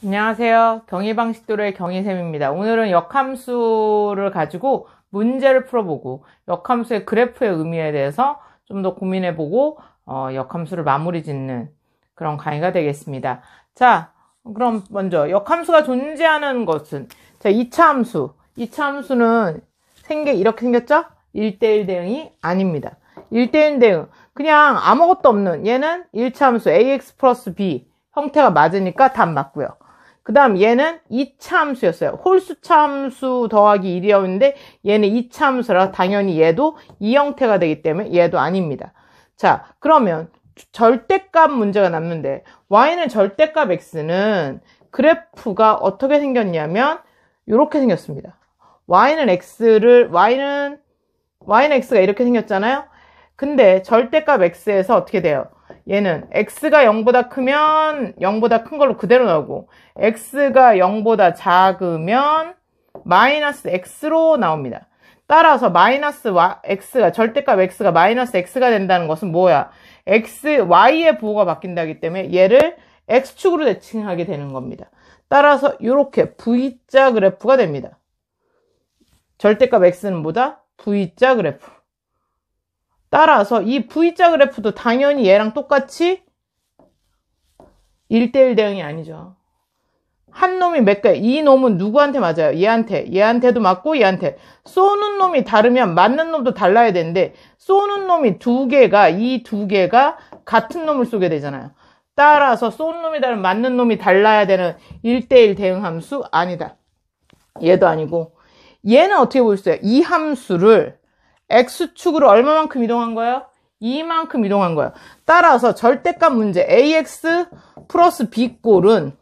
안녕하세요. 경희방식도로의 경희쌤입니다. 오늘은 역함수를 가지고 문제를 풀어보고 역함수의 그래프의 의미에 대해서 좀 더 고민해보고 역함수를 마무리 짓는 그런 강의가 되겠습니다. 자, 그럼 먼저 역함수가 존재하는 것은 자, 2차 함수. 2차 함수는 이렇게 생겼죠? 1대1 대응이 아닙니다. 1대1 대응. 그냥 아무것도 없는 얘는 1차 함수 ax 플러스 b 형태가 맞으니까 답 맞고요. 그 다음 얘는 2차 함수였어요. 홀수차 함수 더하기 1이었는데 얘는 2차 함수라 당연히 얘도 이 형태가 되기 때문에 얘도 아닙니다. 자, 그러면 절대값 문제가 남는데 y는 절대값 x는 그래프가 어떻게 생겼냐면 이렇게 생겼습니다. y는 x가 이렇게 생겼잖아요. 근데 절대값 x에서 어떻게 돼요? 얘는 x가 0보다 크면 0보다 큰 걸로 그대로 나오고 x가 0보다 작으면 마이너스 x로 나옵니다. 따라서 마이너스 x가 절대값 x가 마이너스 x가 된다는 것은 뭐야? y의 부호가 바뀐다기 때문에 얘를 x축으로 대칭하게 되는 겁니다. 따라서 이렇게 V자 그래프가 됩니다. 절대값 x는 뭐다? V자 그래프. 따라서 이 V자 그래프도 당연히 얘랑 똑같이 1대1 대응이 아니죠. 한 놈이 몇 개, 이 놈은 누구한테 맞아요? 얘한테도 맞고 얘한테. 쏘는 놈이 다르면 맞는 놈도 달라야 되는데 쏘는 놈이 이 두 개가 같은 놈을 쏘게 되잖아요. 따라서 쏘는 놈이 다르면 맞는 놈이 달라야 되는 1대1 대응 함수 아니다. 얘도 아니고 얘는 어떻게 볼 수 있어요? 이 함수를 x축으로 얼마만큼 이동한 거예요? 이만큼 이동한 거예요. 따라서 절대값 문제 ax 플러스 b꼴은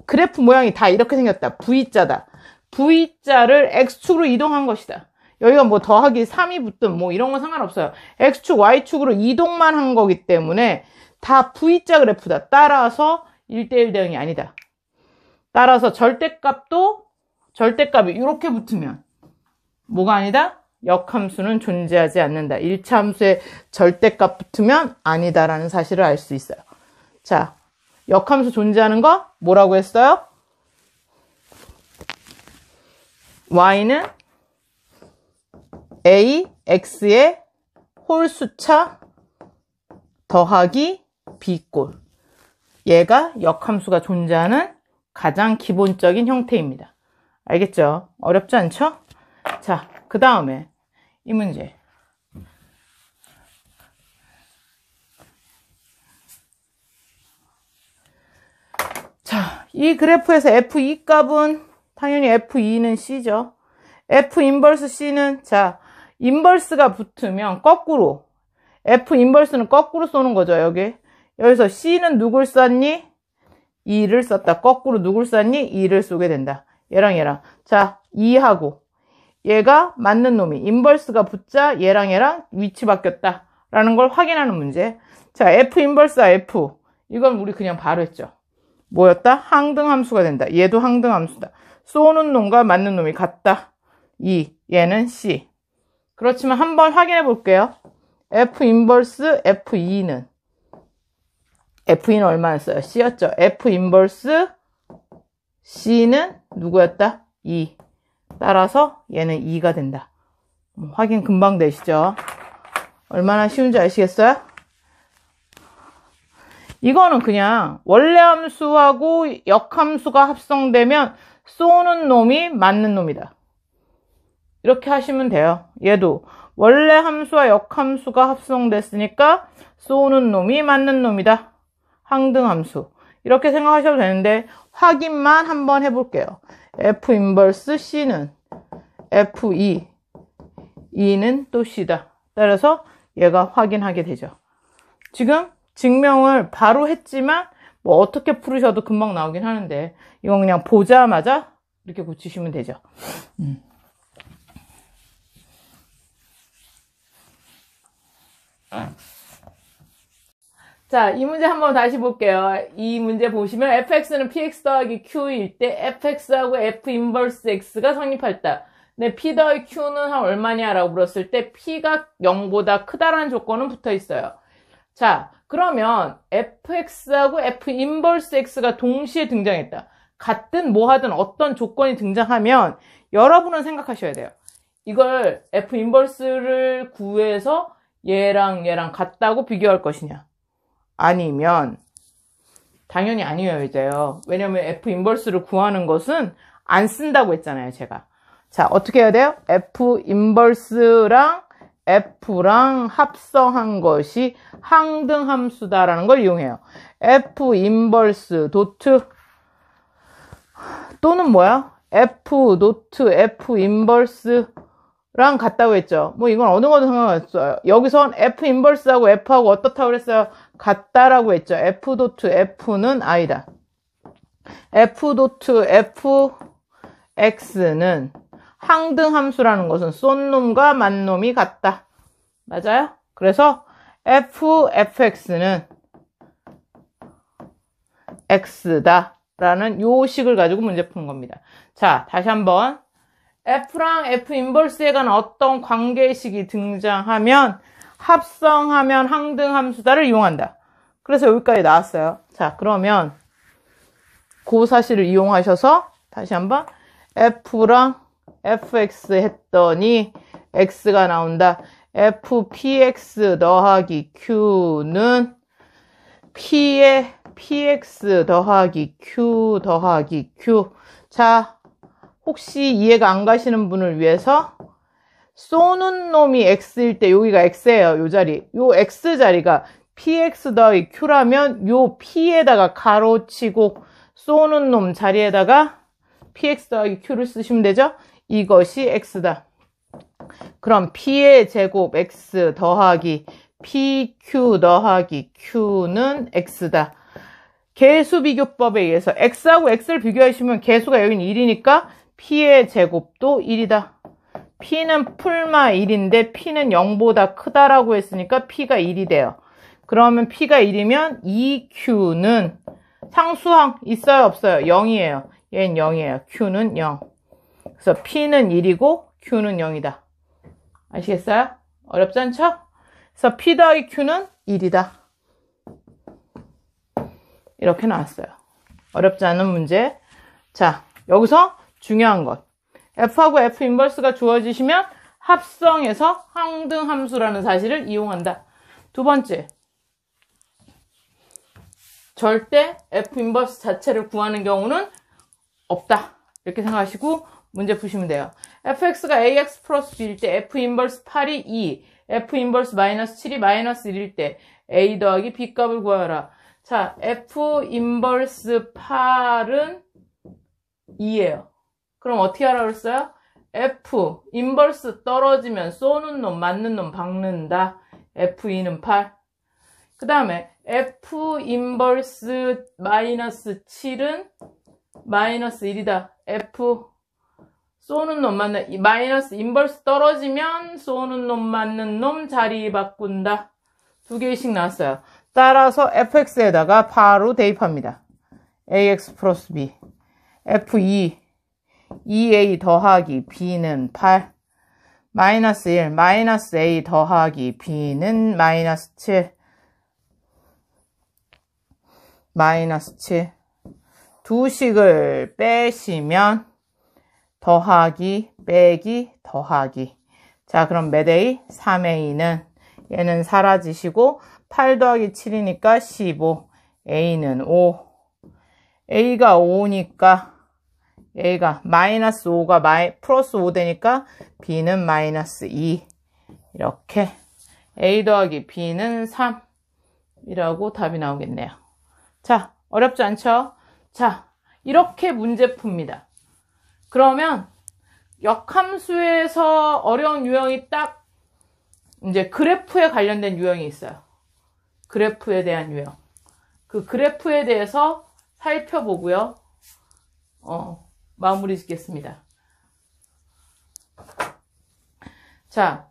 그래프 모양이 다 이렇게 생겼다. V자다. V자를 x축으로 이동한 것이다. 여기가 뭐 더하기 3이 붙든 뭐 이런 건 상관없어요. x축, y축으로 이동만 한 거기 때문에 다 V자 그래프다. 따라서 1대1 대응이 아니다. 따라서 절대값이 이렇게 붙으면 뭐가 아니다? 역함수는 존재하지 않는다. 1차 함수에 절대값 붙으면 아니다라는 사실을 알 수 있어요. 자, 역함수 존재하는 거 뭐라고 했어요? y는 ax의 홀수차 더하기 b꼴. 얘가 역함수가 존재하는 가장 기본적인 형태입니다. 알겠죠? 어렵지 않죠? 자, 그 다음에 이 문제. 자, 이 그래프에서 F2 값은 당연히 F2는 C죠. F 인버스 C는 자, 인버스가 붙으면 거꾸로 F 인버스는 거꾸로 쏘는 거죠. 여기서 C는 누굴 쐈니? 2를 썼다. 거꾸로 누굴 쐈니? 2를 쏘게 된다. 얘랑 자, 2하고 얘가 맞는 놈이 인버스가 붙자 얘랑 위치 바뀌었다 라는 걸 확인하는 문제. 자, F 인버스와 F 이건 우리 그냥 바로 했죠. 뭐였다? 항등함수가 된다. 얘도 항등함수다. 쏘는 놈과 맞는 놈이 같다. 2, 얘는 C. 그렇지만 한번 확인해 볼게요. F 인버스 F2는 얼마였어요? C였죠. F 인버스 C는 누구였다? 2. 따라서 얘는 2가 된다. 확인 금방 되시죠? 얼마나 쉬운지 아시겠어요? 이거는 그냥 원래 함수하고 역함수가 합성되면 쏘는 놈이 맞는 놈이다. 이렇게 하시면 돼요. 얘도 원래 함수와 역함수가 합성됐으니까 쏘는 놈이 맞는 놈이다. 항등함수. 이렇게 생각하셔도 되는데 확인만 한번 해볼게요. F 인버스 C는 F2, 2는 또 C다. 따라서 얘가 확인하게 되죠. 지금 증명을 바로 했지만 뭐 어떻게 풀으셔도 금방 나오긴 하는데 이건 그냥 보자마자 이렇게 고치시면 되죠. 자, 이 문제 한번 다시 볼게요. 이 문제 보시면 fx는 px 더하기 q일 때 fx하고 f 인버스 x가 성립할다. 네, p 더하기 q는 한 얼마냐 라고 물었을 때 p가 0보다 크다라는 조건은 붙어 있어요. 자, 그러면 fx하고 f 인버스 x가 동시에 등장했다. 같든 뭐 하든 어떤 조건이 등장하면 여러분은 생각하셔야 돼요. 이걸 F 인버스를 구해서 얘랑 같다고 비교할 것이냐. 아니면 당연히 아니어야죠. 왜냐면 F 인버스를 구하는 것은 안 쓴다고 했잖아요, 제가. 자, 어떻게 해야 돼요? F 인버스랑 F랑 합성한 것이 항등함수다라는 걸 이용해요. F 인버스 도트 또는 뭐야? F 노트 F 인버스랑 같다고 했죠. 뭐 이건 어느 거든 상관없어요. 여기선 F 인버스하고 F하고 어떻다고 그랬어요? 같다라고 했죠. F 도트 F는 I다. F 도트 Fx는 항등함수라는 것은 쏜 놈과 만 놈이 같다. 맞아요? 그래서 fx는 x다 라는 요 식을 가지고 문제 푸는 겁니다. 자, 다시 한번 f랑 f 인버스에 관한 어떤 관계식이 등장하면 합성하면 항등함수다를 이용한다. 그래서 여기까지 나왔어요. 자, 그러면 그 사실을 이용하셔서 다시 한번 f랑 fx 했더니 x가 나온다. fpx 더하기 q는 p의 px 더하기 q 더하기 q. 자, 혹시 이해가 안 가시는 분을 위해서 쏘는 놈이 x일 때 여기가 x예요. 요 자리. 요 x 자리가 px 더하기 q라면 요 p에다가 가로치고 쏘는 놈 자리에다가 px 더하기 q를 쓰시면 되죠? 이것이 x다. 그럼 p의 제곱 x 더하기 pq 더하기 q는 x다. 개수 비교법에 의해서 x하고 x를 비교하시면 개수가 여기는 1이니까 p의 제곱도 1이다. p는 풀마 1인데 p는 0보다 크다라고 했으니까 p가 1이 돼요. 그러면 p가 1이면 2q는 상수항 있어요 없어요? 0이에요. 얘는 0이에요. q는 0. 그래서 p는 1이고 q는 0이다. 아시겠어요? 어렵지 않죠? 그래서 p 더하기 q는 1이다. 이렇게 나왔어요. 어렵지 않은 문제. 자, 여기서 중요한 것. f하고 f 인버스가 주어지시면 합성해서 항등함수라는 사실을 이용한다. 두 번째. 절대 f 인버스 자체를 구하는 경우는 없다. 이렇게 생각하시고 문제 푸시면 돼요. fx가 ax 플러스 b일 때 f 인버스 8이 2, f 인버스 마이너스 7이 마이너스 1일 때 a 더하기 b 값을 구하라. 자, f 인버스 8은 2예요. 그럼 어떻게 하라고 그랬어요? f 인버스 떨어지면 쏘는 놈, 맞는 놈 박는다. f2는 8. 그 다음에 f 인버스 마이너스 7은 마이너스 1이다. f 쏘는 놈 맞는 마이너스 인버스 떨어지면 쏘는 놈 맞는 놈 자리 바꾼다. 두 개씩 나왔어요. 따라서 fx에다가 바로 대입합니다. ax 플러스 b f2 2a 더하기 b는 8 마이너스 1 마이너스 a 더하기 b는 마이너스 7 마이너스 7 두 식을 빼시면 더하기 빼기 더하기. 자, 그럼 몇 a? 3a는 얘는 사라지시고 8 더하기 7이니까 15. a는 5. a가 5니까 a가 마이너스 5가 플러스 5 되니까 b는 마이너스 2. 이렇게 a 더하기 b는 3이라고 답이 나오겠네요. 자, 어렵지 않죠? 자, 이렇게 문제 풉니다. 그러면 역함수에서 어려운 유형이 딱 이제 그래프에 관련된 유형이 있어요. 그래프에 대한 유형. 그 그래프에 대해서 살펴보고요. 마무리 짓겠습니다. 자,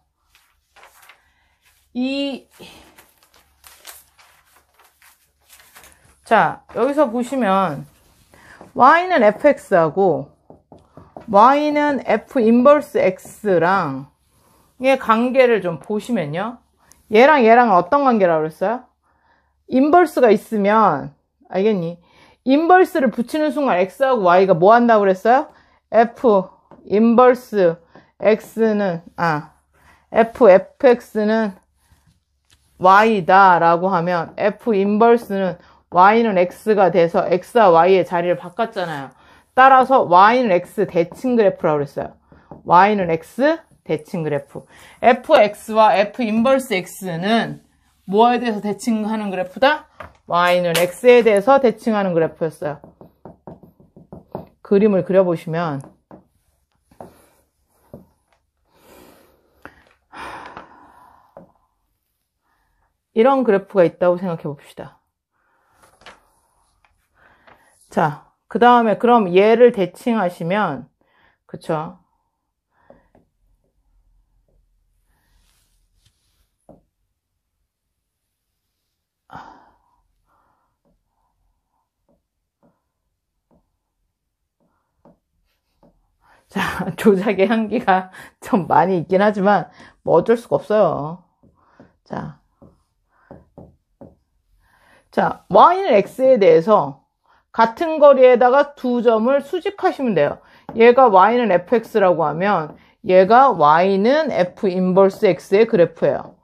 여기서 보시면 y는 fx하고 y는 f 인버스 x랑 의 관계를 좀 보시면요. 얘랑 얘랑은 어떤 관계라고 그랬어요? 인버스가 있으면 알겠니? 인버스를 붙이는 순간 x하고 y가 뭐 한다고 그랬어요? f 인버스 x는 fx는 y다 라고 하면 f 인버스는 y는 x가 돼서 x와 y의 자리를 바꿨잖아요. 따라서 y는 x 대칭 그래프라고 그랬어요. y는 x 대칭 그래프. fx와 f 인버스 x는 뭐에 대해서 대칭하는 그래프다? y는 x에 대해서 대칭하는 그래프였어요. 그림을 그려보시면 이런 그래프가 있다고 생각해 봅시다. 자, 그 다음에 그럼 얘를 대칭하시면, 그쵸? 자, 조작의 향기가 좀 많이 있긴 하지만, 뭐 어쩔 수가 없어요. 자, y는 x에 대해서 같은 거리에다가 두 점을 수직하시면 돼요. 얘가 y는 fx라고 하면 얘가 y는 f 인버스 x의 그래프예요.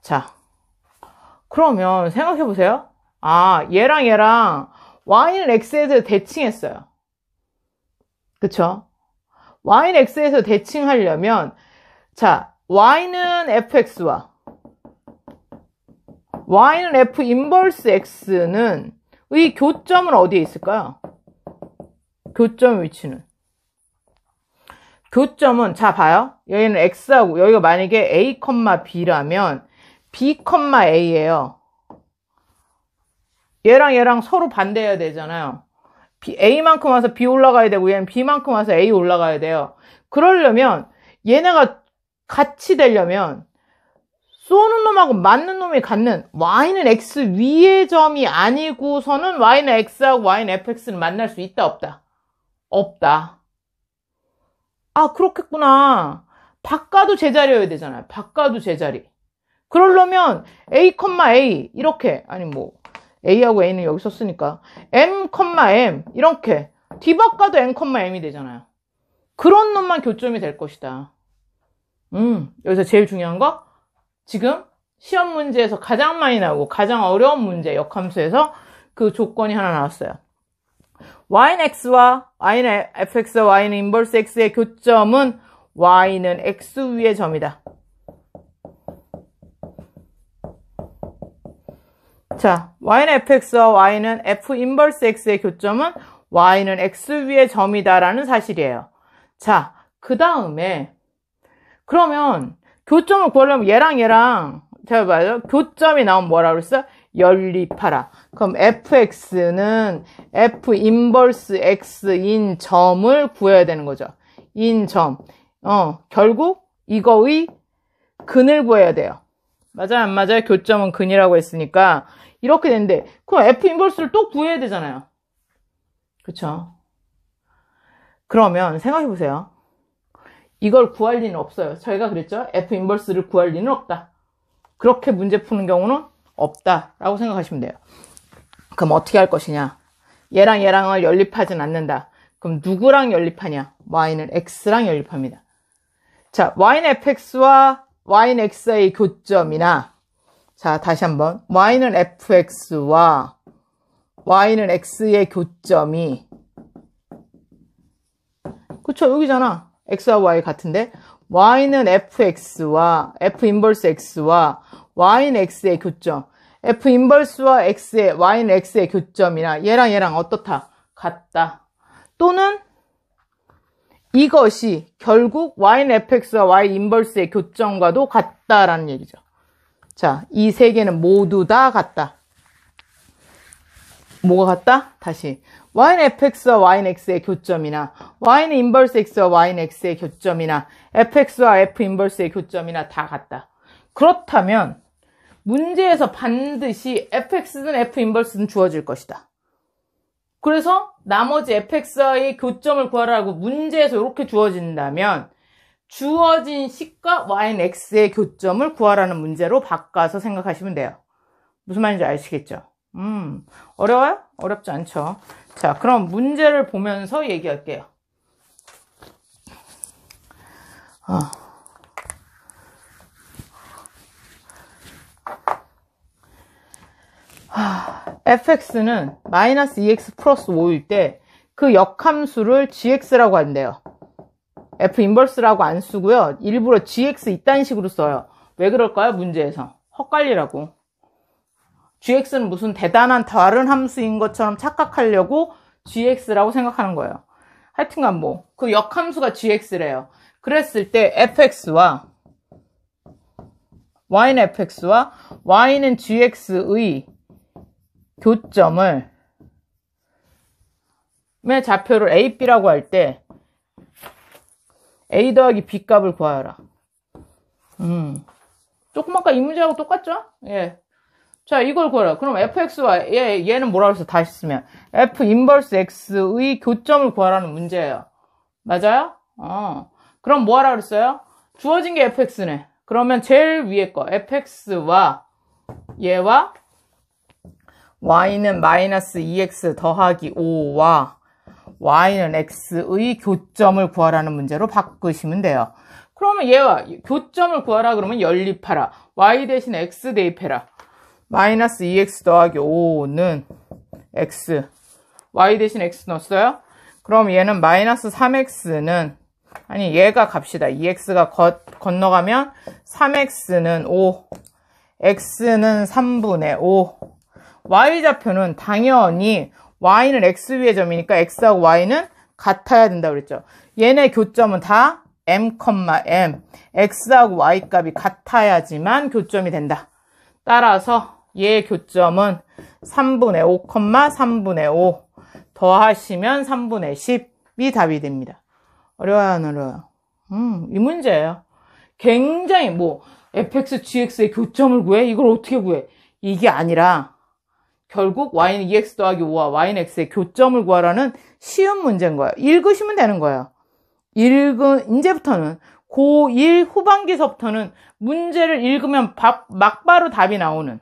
자, 그러면 생각해 보세요. 얘랑 y는 x에서 대칭했어요. 그쵸? y는 x에서 대칭하려면 자, y는 fx와 y는 f 인버스 x는 의 교점은 어디에 있을까요? 교점 위치는. 교점은, 자, 봐요. 여기는 x하고, 여기가 만약에 a, b라면, b, a예요. 얘랑 서로 반대해야 되잖아요. a만큼 와서 b 올라가야 되고, 얘는 b만큼 와서 a 올라가야 돼요. 그러려면, 얘네가 같이 되려면, 쏘는 놈하고 맞는 놈이 같는 y는 x 위의 점이 아니고서는 y는 x하고 y는 fx는 만날 수 있다 없다? 없다. 그렇겠구나. 바꿔도 제자리여야 되잖아요. 바꿔도 제자리. 그러려면 a, 이렇게 a하고 a는 여기 썼으니까 m, 이렇게 뒤바꿔도 m이 되잖아요. 그런 놈만 교점이 될 것이다. 여기서 제일 중요한 거 지금 시험 문제에서 가장 많이 나오고 가장 어려운 문제 역함수에서 그 조건이 하나 나왔어요. y는 x와 y는 fx와 y는 인버스 x의 교점은 y는 x 위의 점이다. 자, y는 fx와 y는 f 인버스 x의 교점은 y는 x 위의 점이다라는 사실이에요. 자, 그 다음에 그러면 교점을 구하려면 얘랑 제가 말해요. 교점이 나오면 뭐라고 그랬어? 연립하라. 그럼 fx는 f 인버스 x인 점을 구해야 되는 거죠. 인 점. 결국 이거의 근을 구해야 돼요. 맞아요, 안 맞아요? 교점은 근이라고 했으니까 이렇게 되는데 그럼 f 인버스를 또 구해야 되잖아요. 그쵸? 그러면 생각해 보세요. 이걸 구할 리는 없어요. 저희가 그랬죠? f 인버스를 구할 리는 없다. 그렇게 문제 푸는 경우는 없다라고 생각하시면 돼요. 그럼 어떻게 할 것이냐? 얘랑을 연립하진 않는다. 그럼 누구랑 연립하냐? y는 x랑 연립합니다. 자, y는 fx와 y는 x의 교점이나 자, 다시 한번 y는 fx와 y는 x의 교점이 그쵸? 여기잖아. x와 y 같은데 y는 fx와 f 인버스 x와 y는 x의 교점 f 인버스와 x의 y는 x의 교점이나 얘랑 어떻다? 같다. 또는 이것이 결국 y는 fx와 y 인버스의 교점과도 같다라는 얘기죠. 자, 이 세 개는 모두 다 같다. 뭐가 같다? 다시 y는 fx와 y는 x의 교점이나 y는 인버스 x와 y는 x의 교점이나 fx와 f 인버스의 교점이나 다 같다. 그렇다면 문제에서 반드시 fx든 f 인버스든 주어질 것이다. 그래서 나머지 fx와의 교점을 구하라고 문제에서 이렇게 주어진다면 주어진 식과 y는 x의 교점을 구하라는 문제로 바꿔서 생각하시면 돼요. 무슨 말인지 아시겠죠? 어려워요? 어렵지 않죠. 자, 그럼 문제를 보면서 얘기할게요. fx는 마이너스 2x 플러스 5일 때 그 역함수를 gx라고 한대요. f 인버스라고 안 쓰고요. 일부러 gx 이딴 식으로 써요. 왜 그럴까요? 문제에서. 헛갈리라고. gx는 무슨 대단한 다른 함수인 것처럼 착각하려고 gx라고 생각하는 거예요. 하여튼간 뭐 그 역함수가 gx래요. 그랬을 때 fx와 y는 fx와 y는 gx의 교점을 의 좌표를 a, b라고 할 때 a 더하기 b 값을 구하여라. 조금 아까 이 문제하고 똑같죠? 예. 자, 이걸 구하라. 그럼 fx와 얘는 뭐라고 해서 다시 쓰면 f 인버스 x의 교점을 구하라는 문제예요. 맞아요? 그럼 뭐 하라 그랬어요? 주어진 게 fx네. 그러면 제일 위에 거 fx와 얘와 y는 마이너스 2x 더하기 5와 y는 x의 교점을 구하라는 문제로 바꾸시면 돼요. 그러면 얘와 교점을 구하라 그러면 연립하라. y 대신 x 대입해라. 마이너스 2x 더하기 5는 x, y 대신 x 넣었어요? 그럼 얘는 마이너스 3x는, 아니 얘가 값이다. 2x가 건너가면 3x는 5, x는 3분의 5. y좌표는 당연히 y는 x 위의 점이니까 x하고 y는 같아야 된다고 그랬죠. 얘네 교점은 다 m, m, x하고 y 값이 같아야지만 교점이 된다. 따라서 얘 교점은 3분의 5, 3분의 5 더하시면 3분의 10이 답이 됩니다. 어려워요, 안 어려워요? 이 문제예요. 굉장히 뭐 fx, gx의 교점을 구해? 이걸 어떻게 구해? 이게 아니라 결국 y는 2x 더하기 5와 y는 x의 교점을 구하라는 쉬운 문제인 거예요. 읽으시면 되는 거예요. 이제부터는 고1 후반기서부터는 문제를 읽으면 막바로 답이 나오는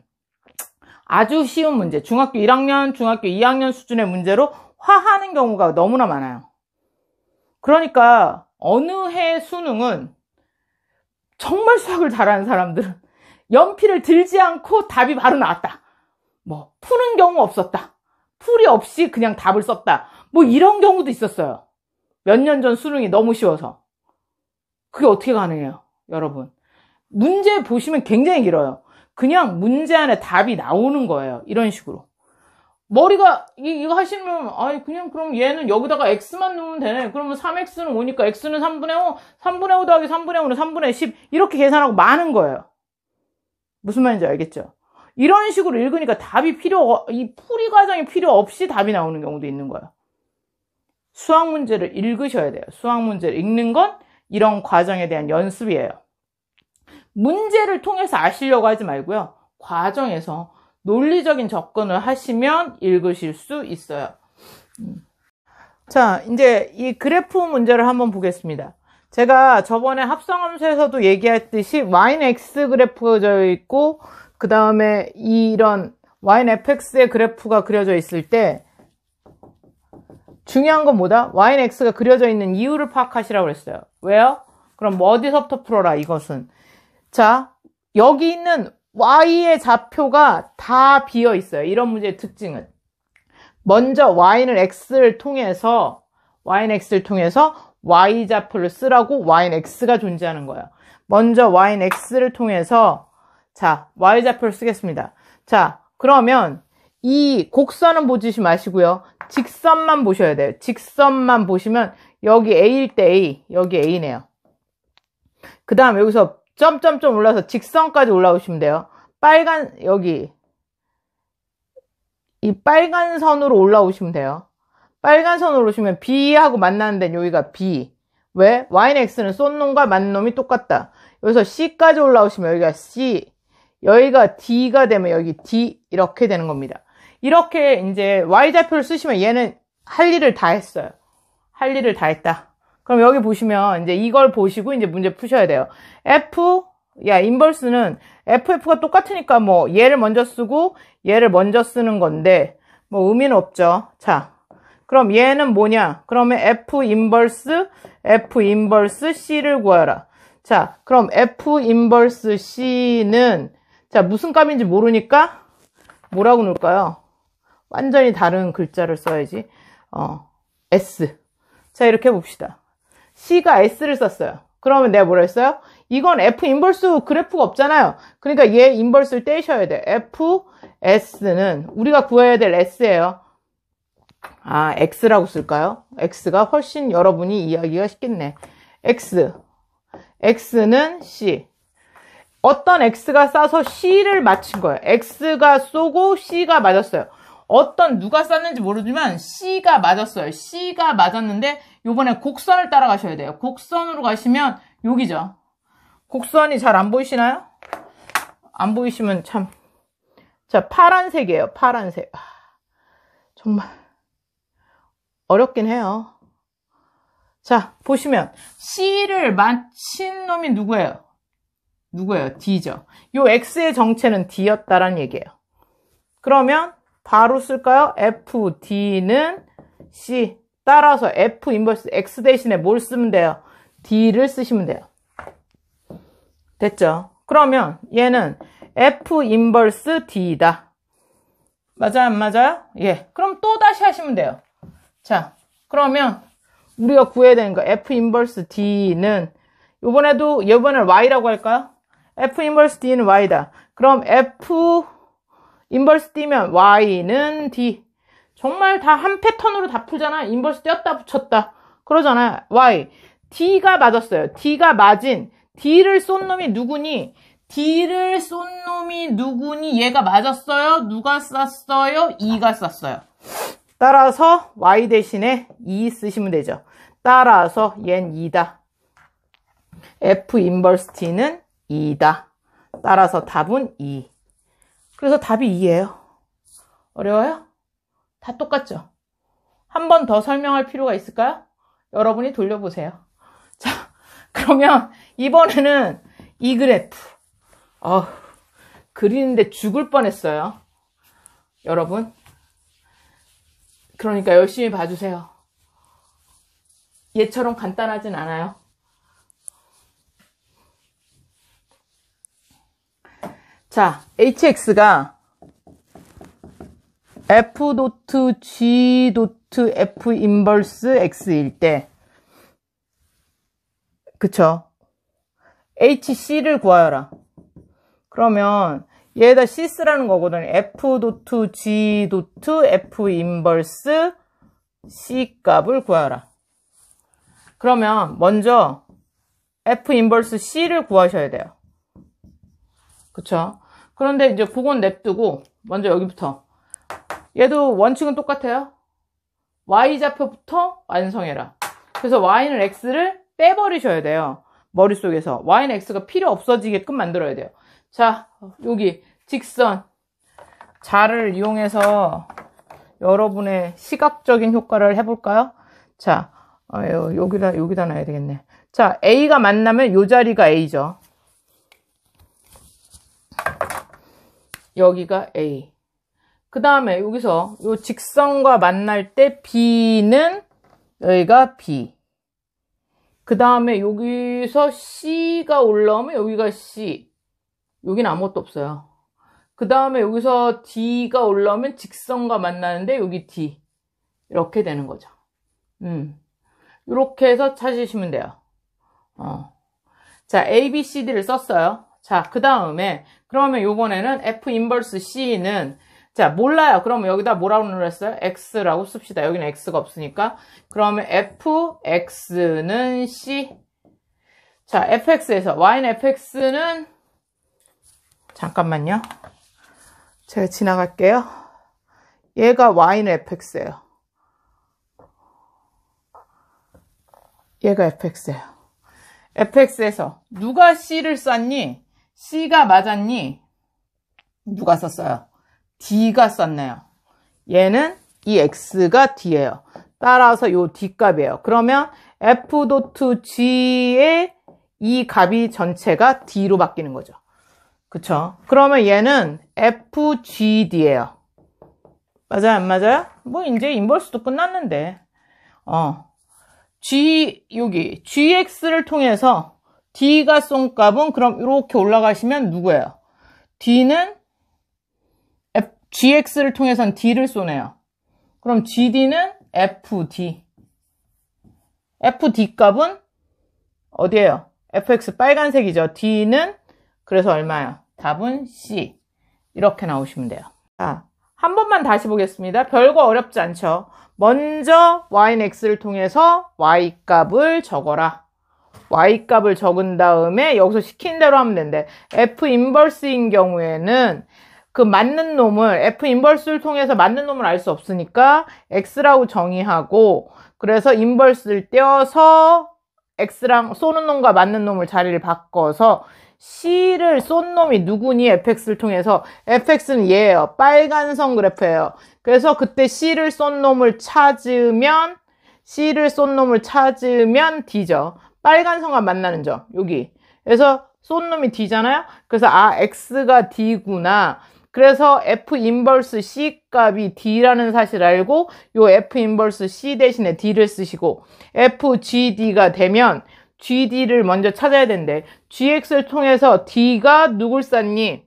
아주 쉬운 문제. 중학교 1학년, 중학교 2학년 수준의 문제로 화하는 경우가 너무나 많아요. 그러니까 어느 해 수능은 정말 수학을 잘하는 사람들은 연필을 들지 않고 답이 바로 나왔다. 뭐 푸는 경우 없었다. 풀이 없이 그냥 답을 썼다. 뭐 이런 경우도 있었어요. 몇 년 전 수능이 너무 쉬워서. 그게 어떻게 가능해요, 여러분? 문제 보시면 굉장히 길어요. 그냥 문제 안에 답이 나오는 거예요. 이런 식으로. 머리가 이거 하시면 그냥 그럼 얘는 여기다가 x만 넣으면 되네. 그러면 3x는 5니까 x는 3분의 5, 3분의 5 더하기 3분의 5는 3분의 10 이렇게 계산하고 마는 거예요. 무슨 말인지 알겠죠? 이런 식으로 읽으니까 이 풀이 과정이 필요 없이 답이 나오는 경우도 있는 거예요. 수학 문제를 읽으셔야 돼요. 수학 문제를 읽는 건 이런 과정에 대한 연습이에요. 문제를 통해서 아시려고 하지 말고요. 과정에서 논리적인 접근을 하시면 읽으실 수 있어요. 자, 이제 이 그래프 문제를 한번 보겠습니다. 제가 저번에 합성함수에서도 얘기했듯이 y는 x 그래프가 그려져 있고 그 다음에 이런 y는 fx의 그래프가 그려져 있을 때 중요한 건 뭐다? y는 x가 그려져 있는 이유를 파악하시라고 그랬어요. 왜요? 그럼 뭐 어디서부터 풀어라 이것은. 자, 여기 있는 y의 좌표가 다 비어 있어요. 이런 문제의 특징은. 먼저 y는 x를 통해서 y 좌표를 쓰라고 y는 x가 존재하는 거예요. 먼저 y는 x를 통해서 자, y 좌표를 쓰겠습니다. 자, 그러면 이 곡선은 보지 마시고요. 직선만 보셔야 돼요. 직선만 보시면 여기 A일 때 A, 여기 A네요. 그 다음 여기서 점점점 올라서 직선까지 올라오시면 돼요. 여기 이 빨간 선으로 올라오시면 돼요. 빨간 선으로 오시면 B하고 만나는 데는 여기가 B. 왜? Y는 X는 쏜 놈과 맞는 놈이 똑같다. 여기서 C까지 올라오시면 여기가 C. 여기가 D가 되면 여기 D 이렇게 되는 겁니다. 이렇게 이제 Y좌표를 쓰시면 얘는 할 일을 다 했어요. 그럼 여기 보시면 이제 이걸 보시고 이제 문제 푸셔야 돼요. F 야, 인버스는 FF가 똑같으니까 뭐 얘를 먼저 쓰고 얘를 먼저 쓰는 건데 뭐 의미는 없죠. 자, 그럼 얘는 뭐냐? 그러면 F 인버스 C를 구하라. 자, 그럼 F 인버스 C는 자, 무슨 값인지 모르니까 뭐라고 넣을까요? 완전히 다른 글자를 써야지. S. 자, 이렇게 해봅시다. C가 S를 썼어요. 그러면 내가 뭐라 했어요? 이건 F 인버스 그래프가 없잖아요. 그러니까 얘 인버스를 떼셔야 돼. F, S는 우리가 구해야 될 S예요. 아, X라고 쓸까요? X가 훨씬 여러분이 이해하기가 쉽겠네. X는 C. 어떤 X가 싸서 C를 맞춘 거예요. X가 쏘고 C가 맞았어요. 누가 쐈는지 모르지만 C가 맞았어요. C가 맞았는데 요번에 곡선을 따라가셔야 돼요. 곡선으로 가시면 여기죠. 곡선이 잘 안 보이시나요? 안 보이시면 참. 자, 파란색이에요. 파란색. 정말 어렵긴 해요. 자, 보시면 C를 맞힌 놈이 누구예요? D죠. 요 X의 정체는 D였다라는 얘기예요. 그러면 바로 쓸까요? FD는 C. 따라서 F 인버스 X 대신에 뭘 쓰면 돼요? D를 쓰시면 돼요. 됐죠? 그러면 얘는 F 인버스 D다. 맞아요? 안 맞아요? 예. 그럼 또 다시 하시면 돼요. 자, 그러면 우리가 구해야 되는 거 F 인버스 D는 이번에는 Y라고 할까요? F 인버스 D는 Y다. 그럼 F 인버스 D면 Y는 D. 정말 다 한 패턴으로 다 풀잖아. 인버스 떼었다 붙였다. 그러잖아요. Y. D가 맞았어요. D가 맞은 D를 쏜 놈이 누구니? 얘가 맞았어요? 누가 쐈어요? E가 쐈어요. 따라서 Y 대신에 E 쓰시면 되죠. 따라서 얜 2다. F 인버스 T는 2다. 따라서 답은 2. 그래서 답이 2예요. 어려워요? 다 똑같죠? 한 번 더 설명할 필요가 있을까요? 여러분이 돌려보세요. 자, 그러면 이번에는 이 그래프. 그리는데 죽을 뻔했어요. 여러분. 그러니까 열심히 봐주세요. 얘처럼 간단하진 않아요. 자, hx가 f.g.f 인버스 x일 때, 그쵸? hc를 구하여라. 그러면 얘에다 c 쓰라는 거거든요. f.g.f 인버스 c 값을 구하라. 그러면 먼저 f 인버스 c를 구하셔야 돼요. 그쵸? 그런데 이제 그건 냅두고 먼저 여기부터 얘도 원칙은 똑같아요. y좌표부터 완성해라. 그래서 y는 x를 빼버리셔야 돼요. 머릿속에서 y는 x가 필요 없어지게끔 만들어야 돼요. 자, 여기 직선 자를 이용해서 여러분의 시각적인 효과를 해볼까요? 자, 여기다 놔야 되겠네. 자, a가 만나면 요 자리가 a죠. 여기가 A. 그 다음에 여기서 요 직선과 만날 때 B는 여기가 B. 그 다음에 여기서 C가 올라오면 여기가 C. 여기는 아무것도 없어요. 그 다음에 여기서 D가 올라오면 직선과 만나는데 여기 D. 이렇게 되는 거죠. 이렇게 해서 찾으시면 돼요. 자, A, B, C, D를 썼어요. 자, 그 다음에 그러면 요번에는 F 인버스 C는 자, 몰라요. 그러면 여기다 뭐라고 눌렀어요? X라고 씁시다. 여기는 X가 없으니까. 그러면 FX는 C. 자, FX에서 Y는 FX는 잠깐만요. 제가 지나갈게요. 얘가 Y는 FX예요. 얘가 FX예요. FX에서 누가 C를 쐈니? C가 맞았니? 누가 썼어요? D가 썼네요. 얘는 이 X가 D예요. 따라서 요 D 값이에요. 그러면 F.G의 이 값이 전체가 D로 바뀌는 거죠. 그쵸? 그러면 얘는 FGD예요. 맞아요? 안 맞아요? 뭐 이제 인버스도 끝났는데. 여기 GX를 통해서 D가 쏜 값은 그럼 이렇게 올라가시면 누구예요? D는 GX를 통해서는 D를 쏘네요. 그럼 GD는 FD. FD 값은 어디예요? FX 빨간색이죠. D는 그래서 얼마예요? 답은 C. 이렇게 나오시면 돼요. 자, 한 번만 다시 보겠습니다. 별거 어렵지 않죠? 먼저 Y는 X를 통해서 Y 값을 적어라. Y 값을 적은 다음에 여기서 시킨 대로 하면 된대. F 인버스인 경우에는 그 맞는 놈을 F 인버스를 통해서 맞는 놈을 알 수 없으니까 X라고 정의하고 그래서 인버스를 떼어서 X랑 쏘는 놈과 맞는 놈을 자리를 바꿔서 C를 쏜 놈이 누구니? fx를 통해서. fx는 얘예요. 빨간 선 그래프예요. 그래서 그때 C를 쏜 놈을 찾으면 D죠. 빨간 선과 만나는 점 여기. 그래서 쏜 놈이 D잖아요. 그래서 X가 D구나. 그래서 F 인버스 C 값이 D라는 사실을 알고 요 F 인버스 C 대신에 D를 쓰시고 FGD가 되면 GD를 먼저 찾아야 된대. GX를 통해서 D가 누굴 쌌니?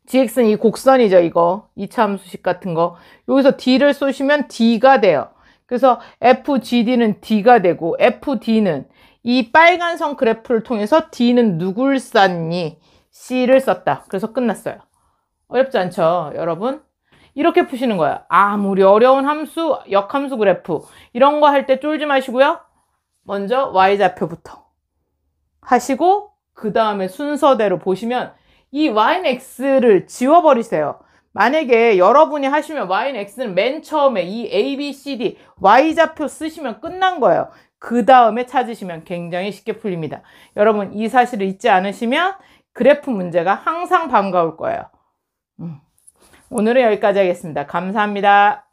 GX는 이 곡선이죠, 이거. 이차 함수식 같은 거. 여기서 D를 쏘시면 D가 돼요. 그래서 FGD는 D가 되고 FD는 이 빨간 선 그래프를 통해서 D는 누굴 쌌니? C를 썼다. 그래서 끝났어요. 어렵지 않죠, 여러분? 이렇게 푸시는 거예요. 아무리 어려운 함수, 역함수 그래프 이런 거 할 때 쫄지 마시고요. 먼저 Y좌표부터 하시고 그 다음에 순서대로 보시면 이 Y는 X를 지워버리세요. 만약에 여러분이 하시면 Y는 X는 맨 처음에 이 A, B, C, D Y좌표 쓰시면 끝난 거예요. 그 다음에 찾으시면 굉장히 쉽게 풀립니다. 여러분 이 사실을 잊지 않으시면 그래프 문제가 항상 반가울 거예요. 오늘은 여기까지 하겠습니다. 감사합니다.